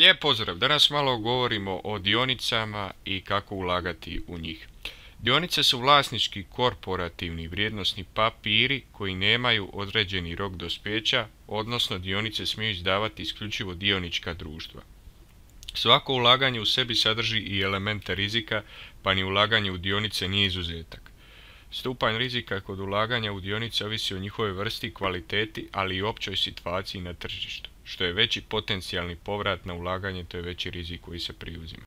Lijep pozdrav, danas malo govorimo o dionicama i kako ulagati u njih. Dionice su vlasnički korporativni vrijednosni papiri koji nemaju određeni rok dospijeća, odnosno dionice smiju izdavati isključivo dionička društva. Svako ulaganje u sebi sadrži i elemente rizika, pa ni ulaganje u dionice nije izuzetak. Stupanj rizika kod ulaganja u dionice ovisi o njihovoj vrsti i kvaliteti, ali i općoj situaciji na tržištu. Što je veći potencijalni povrat na ulaganje, to je veći rizik koji se preuzima.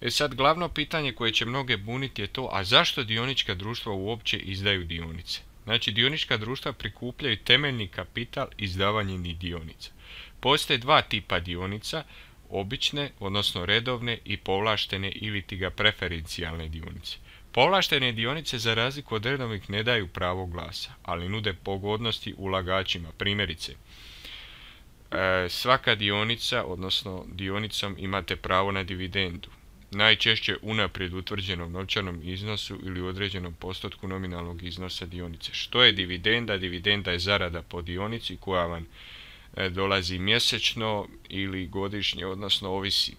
Sad glavno pitanje koje će mnoge buniti je to, a zašto dionička društva uopće izdaju dionice? Znači, dionička društva prikupljaju temeljni kapital izdavanjem dionica. Postoje dva tipa dionica, obične, odnosno redovne i povlaštene ili ti ga preferencijalne dionice. Povlaštene dionice za razliku od redovnih ne daju pravo glasa, ali nude pogodnosti ulagačima. Primjerice, svaka dionica, odnosno dionicom imate pravo na dividendu. Najčešće unaprijed utvrđenom novčanom iznosu ili određenom postotku nominalnog iznosa dionice. Što je dividenda? Dividenda je zarada po dionici koja vam dolazi mjesečno ili godišnje, odnosno ovisi.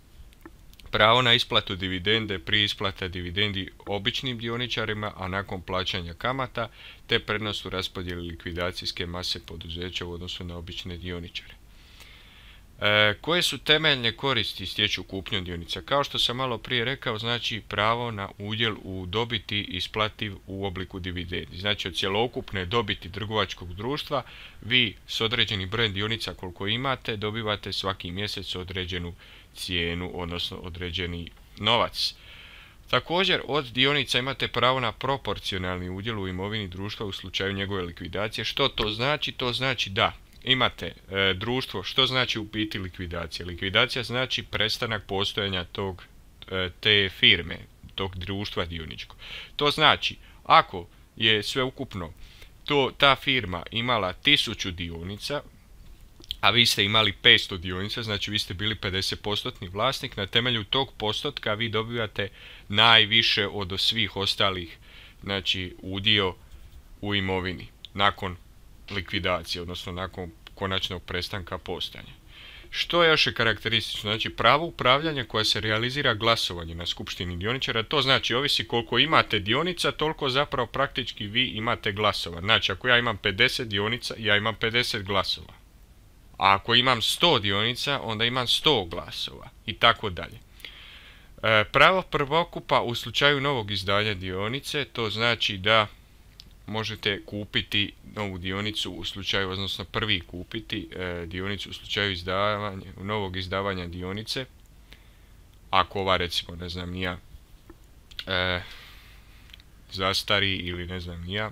Pravo na isplatu dividende prije isplata dividendi običnim dioničarima, a nakon plaćanja kamata, te prednost u raspodjeli likvidacijske mase poduzeća u odnosu na obične dioničare. Koje su temeljne koristi stječu kupnjom dionica? Kao što sam malo prije rekao, znači pravo na udjel u dobiti isplativ u obliku dividendi. Znači od cjelokupne dobiti trgovačkog društva vi s određenim brojem dionica koliko imate dobivate svaki mjesec određenu cijenu, odnosno određeni novac. Također od dionica imate pravo na proporcionalni udjel u imovini društva u slučaju njegove likvidacije. Što to znači? To znači da imate društvo. Što znači u biti likvidacija? Likvidacija znači prestanak postojanja te firme, tog društva dioničkog. To znači, ako je sveukupno ta firma imala 1000 dionica, a vi ste imali 500 dionica, znači vi ste bili 50% vlasnik, na temelju tog postotka vi dobivate najviše od svih ostalih, znači udio u imovini nakon likvidacije, odnosno nakon konačnog prestanka postojanja. Što je još karakteristično? Znači pravo upravljanja koje se realizira glasovanje na skupštini dioničara, to znači ovisi koliko imate dionica, toliko zapravo praktički vi imate glasova. Znači ako ja imam 50 dionica, ja imam 50 glasova. A ako imam 100 dionica, onda imam 100 glasova i tako dalje. Pravo prvokupa u slučaju novog izdanja dionice, to znači da možete kupiti novu dionicu u slučaju, odnosno prvi kupiti dionicu u slučaju novog izdavanja dionice. Ako ova recimo, ne znam ni ja, zastari ili ne znam ni ja,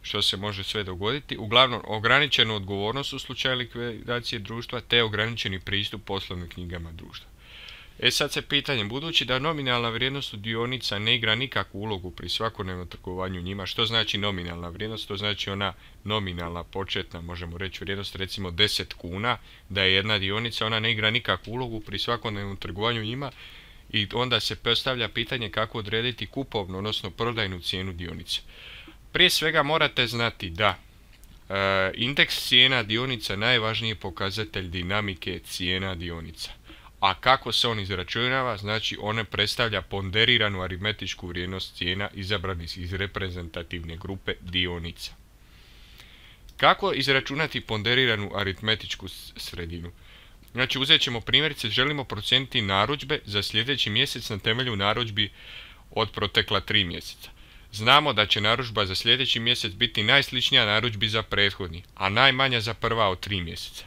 što se može sve dogoditi. Uglavnom, ograničenu odgovornost u slučaju likvidacije društva te ograničeni pristup poslovnim knjigama društva. Sad se pitanje, budući da nominalna vrijednost dionica ne igra nikakvu ulogu pri svakodnevnom trgovanju njima, što znači nominalna vrijednost? To znači ona nominalna početna, možemo reći vrijednost recimo 10 kuna, da je jedna dionica, ona ne igra nikakvu ulogu pri svakodnevnom trgovanju njima i onda se postavlja pitanje kako odrediti kupovnu, odnosno prodajnu cijenu dionice. Prije svega morate znati da indeks cijena dionica najvažniji je pokazatelj dinamike cijena dionica. A kako se on izračunava? Znači on predstavlja ponderiranu aritmetičku vrijednost cijena izabranih iz reprezentativne grupe dionica. Kako izračunati ponderiranu aritmetičku sredinu? Znači uzet ćemo primjerice, želimo procijeniti narudžbe za sljedeći mjesec na temelju narudžbi od protekla 3 mjeseca. Znamo da će narudžba za sljedeći mjesec biti najsličnija narudžbi za prethodni, a najmanja za prva od 3 mjeseca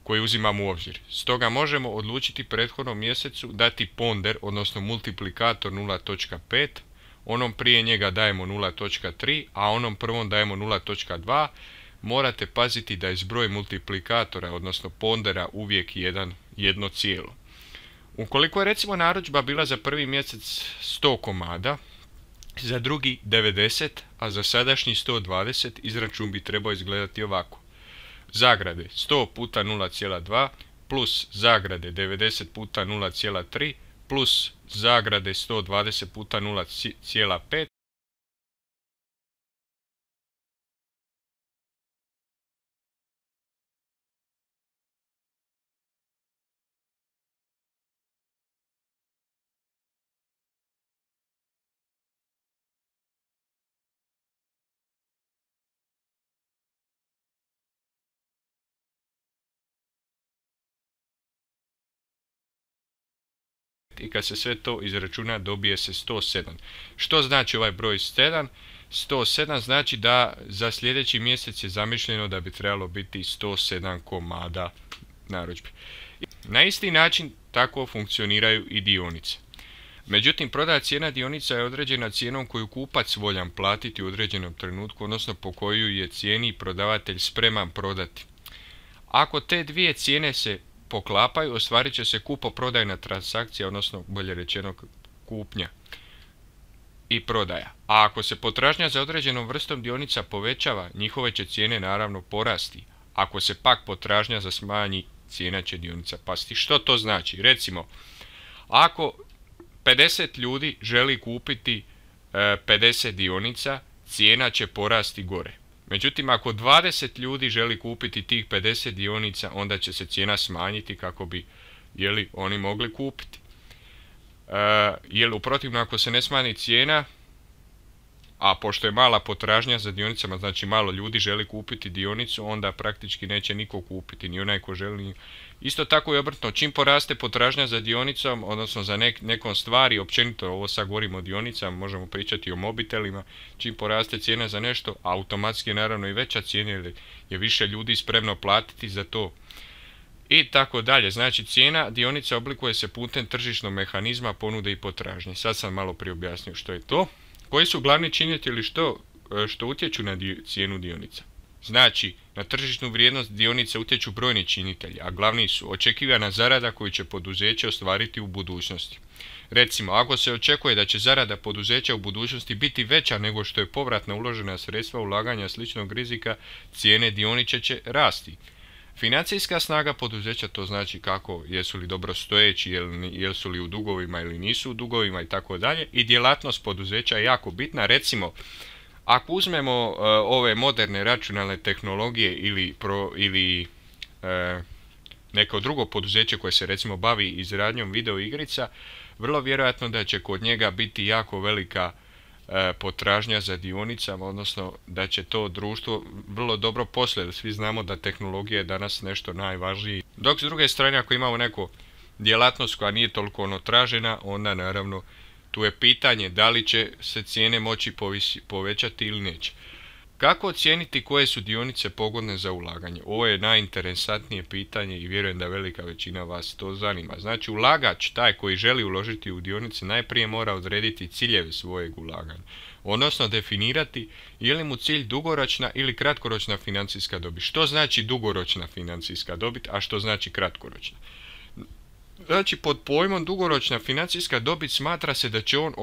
koji uzimamo u obzir. Stoga možemo odlučiti prethodnom mjesecu dati ponder, odnosno multiplikator 0.5, onom prije njega dajemo 0.3, a onom prvom dajemo 0.2. Morate paziti da je zbroj multiplikatora, odnosno pondera, uvijek jedno cijelo. Ukoliko je recimo narudžba bila za prvi mjesec 100 komada, za drugi 90, a za sadašnji 120, izračun bi trebao izgledati ovako. Zagrade 100 puta 0,2 plus zagrade 90 puta 0,3 plus zagrade 120 puta 0,5 i kad se sve to izračuna dobije se 107. Što znači ovaj broj 7? 107 znači da za sljedeći mjesec je zamišljeno da bi trebalo biti 107 komada narudžbi. Na isti način tako funkcioniraju i dionice. Međutim, prodaja cijena dionica je određena cijenom koju kupac voljan platiti u određenom trenutku, odnosno po koju je cijeni prodavatelj spreman prodati. Ako te dvije cijene se poklapaju, ostvarit će se kupoprodajna transakcija, odnosno bolje rečeno kupnja i prodaja. A ako se potražnja za određenom vrstom dionica povećava, njihove će cijene naravno porasti. Ako se pak potražnja za smanji, cijena će dionica pasti. Što to znači? Recimo, ako 50 ljudi želi kupiti 50 dionica, cijena će porasti gore. Međutim, ako 20 ljudi želi kupiti tih 50 dionica, onda će se cijena smanjiti kako bi oni mogli kupiti. Jer u protivno, ako se ne smanji cijena, a pošto je mala potražnja za dionicama, znači malo ljudi želi kupiti dionicu, onda praktički neće niko kupiti, ni onaj ko želi. Isto tako i obrnuto, čim poraste potražnja za dionicom, odnosno za nekom stvari, općenito ovo sad govorimo o dionicama, možemo pričati o mobitelima, čim poraste cijena za nešto, automatski je naravno i veća cijena jer je više ljudi spremno platiti za to. I tako dalje. Znači cijena dionica oblikuje se putem tržišnog mehanizma ponude i potražnje. Sad sam malo prije objasnio što je to. Koji su glavni činitelji što utječu na cijenu dionica? Znači, na tržišnu vrijednost dionice utječu brojni činitelji, a glavni su očekivana zarada koju će poduzeće ostvariti u budućnosti. Recimo, ako se očekuje da će zarada poduzeća u budućnosti biti veća nego što je povratna uložena sredstva ulaganja sličnog rizika, cijene dionice će rasti. Financijska snaga poduzeća, to znači kako, jesu li dobro stojeći, jesu li u dugovima ili nisu u dugovima i tako dalje. I djelatnost poduzeća je jako bitna. Recimo, ako uzmemo ove moderne računalne tehnologije ili neko drugo poduzeće koje se recimo bavi izradnjom video igrica, vrlo vjerojatno da će kod njega biti jako velika potražnja za dionicama, odnosno da će to društvo vrlo dobro poslovati. Svi znamo da tehnologija je danas nešto najvažnije. Dok s druge strane, ako imamo neku djelatnost koja nije toliko tražena, onda naravno tu je pitanje da li će se cijene moći povećati ili neće. Kako ocijeniti koje su dionice pogodne za ulaganje? Ovo je najinteresantnije pitanje i vjerujem da velika većina vas to zanima. Znači, ulagač, taj koji želi uložiti u dionice, najprije mora odrediti ciljeve svojeg ulaganja. Odnosno definirati je li mu cilj dugoročna ili kratkoročna financijska dobit. Što znači dugoročna financijska dobit, a što znači kratkoročna? Znači, pod pojmom dugoročna financijska dobit smatra se da će on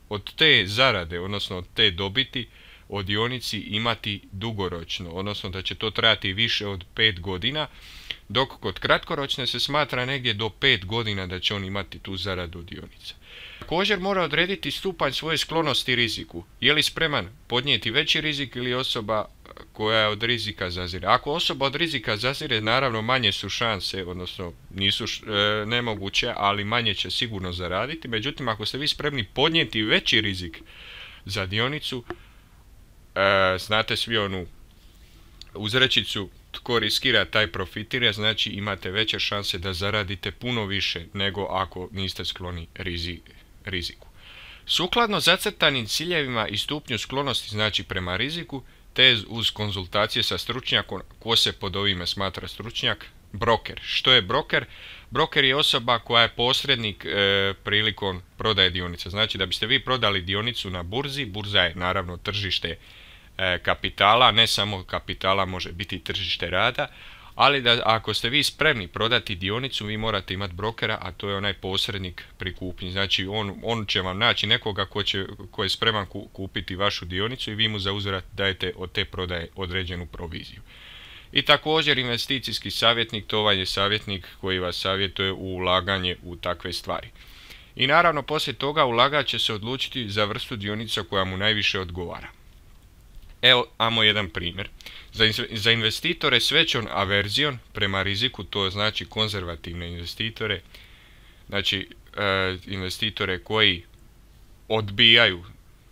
od te zarade, odnosno od te dobiti, o dionici imati dugoročno, odnosno da će to trajati više od 5 godina, dok kod kratkoročne se smatra negdje do 5 godina da će on imati tu zaradu dionica. Također mora odrediti stupanj svoje sklonosti riziku. Je li spreman podnijeti veći rizik ili osoba koja od rizika zazire. Ako osoba od rizika zazire, naravno manje su šanse, odnosno nisu nemoguće, ali manje će sigurno zaraditi. Međutim, ako ste vi spremni podnijeti veći rizik za dionicu, znate svi onu uzrečicu tko riskira taj profitira, znači imate veće šanse da zaradite puno više nego ako niste skloni riziku. Sukladno zacrtanim ciljevima i stupnju sklonosti, znači prema riziku, te uz konzultacije sa stručnjakom, ko se pod ovime smatra stručnjak? Broker. Što je broker? Broker je osoba koja je posrednik prilikom prodaje dionica. Znači da biste vi prodali dionicu na burzi, burza je naravno tržište kapitala, ne samo kapitala, može biti i tržište rada, ali da ako ste vi spremni prodati dionicu, vi morate imati brokera, a to je onaj posrednik pri kupnji. Znači on će vam naći nekoga ko je spreman kupiti vašu dionicu i vi mu za uzvrat dajete od te prodaje određenu proviziju. I također investicijski savjetnik, to vam je savjetnik koji vas savjetuje u ulaganje u takve stvari. I naravno poslije toga ulagač će se odlučiti za vrstu dionica koja mu najviše odgovara. Evo, imamo jedan primjer. Za investitore s većom averzijom prema riziku, to znači konzervativne investitore, znači investitore koji odbijaju,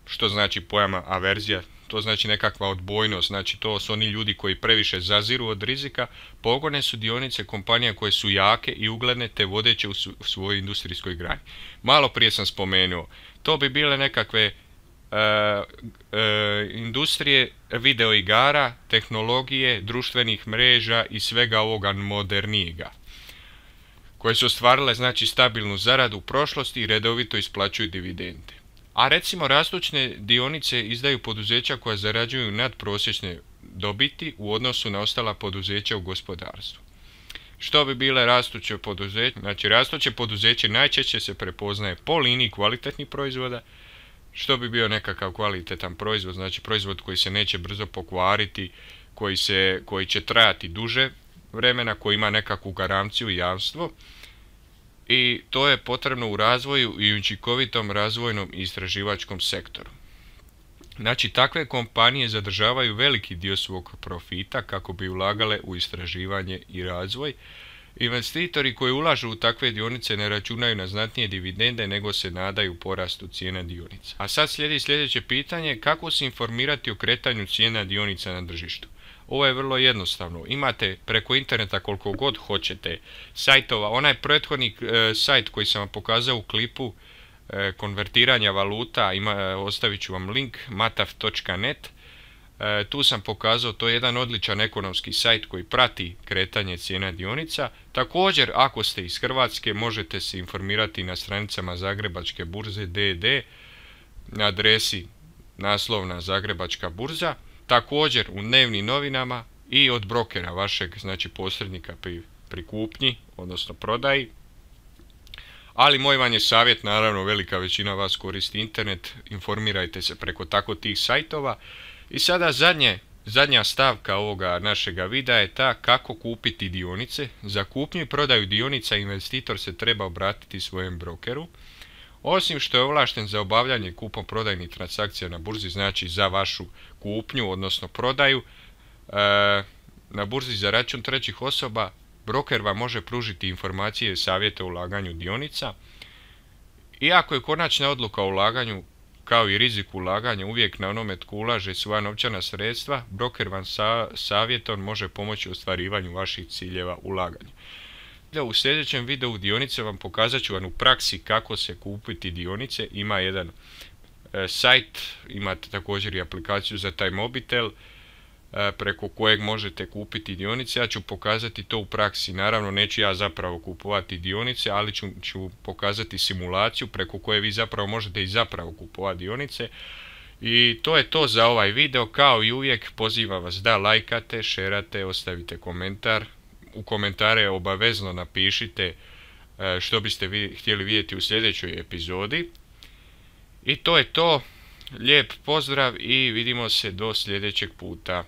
što znači pojam averzija, to znači nekakva odbojnost, znači to su oni ljudi koji previše zaziru od rizika, pogodne su dionice kompanija koje su jake i ugledne te vodeće u svojoj industrijskoj grani. Malo prije sam spomenuo, to bi bile nekakve industrije video igara, tehnologije, društvenih mreža i svega ovoga modernijega, koje su ostvarile znači stabilnu zaradu u prošlosti i redovito isplaćuju dividende. A recimo rastuće dionice izdaju poduzeća koja zarađuju nadprosječne dobiti u odnosu na ostala poduzeća u gospodarstvu. Što bi bile rastuće poduzeće? Znači rastuće poduzeće najčešće se prepoznaje po liniji kvalitetnih proizvoda. Što bi bio nekakav kvalitetan proizvod? Znači proizvod koji se neće brzo pokvariti, koji će trajati duže vremena, koji ima nekakvu garanciju i jamstvo. I to je potrebno u razvoju i učinkovitom razvojnom i istraživačkom sektoru. Znači takve kompanije zadržavaju veliki dio svog profita kako bi ulagale u istraživanje i razvoj. Investitori koji ulažu u takve dionice ne računaju na znatnije dividende nego se nadaju porastu cijena dionica. A sad slijedi sljedeće pitanje, kako se informirati o kretanju cijena dionica na tržištu? Ovo je vrlo jednostavno. Imate preko interneta koliko god hoćete sajtova. Onaj prethodni sajt koji sam vam pokazao u klipu konvertiranja valuta, ostavit ću vam link, matav.net. Tu sam pokazao, to je jedan odličan ekonomski sajt koji prati kretanje cijena dionica. Također, ako ste iz Hrvatske, možete se informirati na stranicama Zagrebačke burze d.d. na adresi naslovna Zagrebačka burza. Također u dnevnim novinama i od brokera vašeg, znači posrednika pri kupnji, odnosno prodaji. Ali moj vam je savjet, naravno velika većina vas koristi internet, informirajte se preko tako tih sajtova. I sada zadnja stavka ovoga našega videa je ta kako kupiti dionice. Za kupnju i prodaju dionica investitor se treba obratiti svojem brokeru. Osim što je ovlašten za obavljanje kupoprodajnih transakcija na burzi, znači za vašu kupnju, odnosno prodaju, na burzi za račun trećih osoba, broker vam može pružiti informacije i savjete o ulaganju dionica. Iako je konačna odluka o ulaganju kao i rizik ulaganja uvijek na onome tko ulaže svoja novčana sredstva, broker vam savjetom može pomoći u ostvarivanju vaših ciljeva ulaganja. U sljedećem videu dionice vam pokazat ću vam u praksi kako se kupiti dionice. Ima jedan sajt, imate također i aplikaciju za taj mobitel preko kojeg možete kupiti dionice. Ja ću pokazati to u praksi. Naravno neću ja zapravo kupovati dionice, ali ću pokazati simulaciju preko koje vi zapravo možete i zapravo kupovati dionice. I to je to za ovaj video. Kao i uvijek pozivam vas da lajkate, šerate, ostavite komentar. U komentare obavezno napišite što biste vi htjeli vidjeti u sljedećoj epizodi. I to je to. Lijep pozdrav i vidimo se do sljedećeg puta.